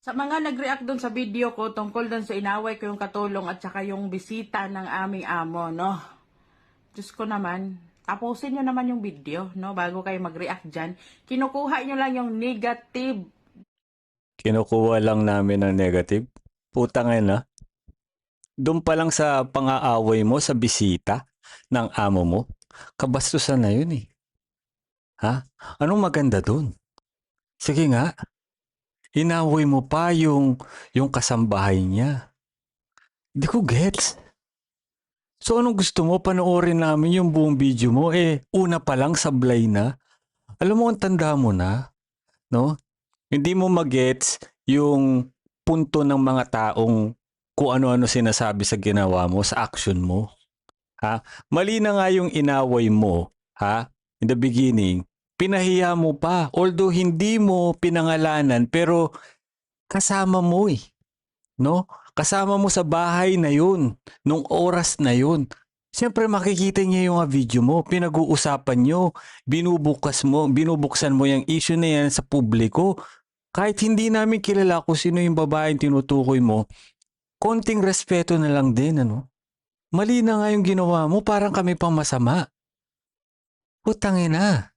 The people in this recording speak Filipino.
Sa mga nag-react doon sa video ko tungkol doon sa inaway ko yung katulong at saka yung bisita ng aming amo, no? Diyos ko naman, tapusin nyo naman yung video, no? Bago kayo mag-react dyan. Kinukuha nyo lang yung negative. Kinukuha lang namin ng negative. Putang ina. Doon pa lang sa pang-aaway mo sa bisita ng amo mo, kabastusan na yun eh. Ha? Anong maganda doon? Sige nga, inaway mo pa yung kasambahay niya. Hindi ko gets. So anong gusto mo? Panoorin namin yung buong video mo. Una pa lang sablay na. Alam mo, ang tanda mo na. No? Hindi mo magets yung punto ng mga taong kung ano-ano sinasabi sa ginawa mo, sa action mo. Ha? Mali na nga yung inaway mo, ha? In the beginning, pinahiya mo pa. Although hindi mo pinangalanan, pero kasama mo eh. No? Kasama mo sa bahay na yun, nung oras na yun. Siyempre makikita niya yung video mo, pinag-uusapan nyo, binubuksan mo yung issue na yan sa publiko. Kahit hindi namin kilala kung sino yung babaeng tinutukoy mo, konting respeto na lang din, ano? Mali na nga yung ginawa mo, parang kami pang masama. Putangin na.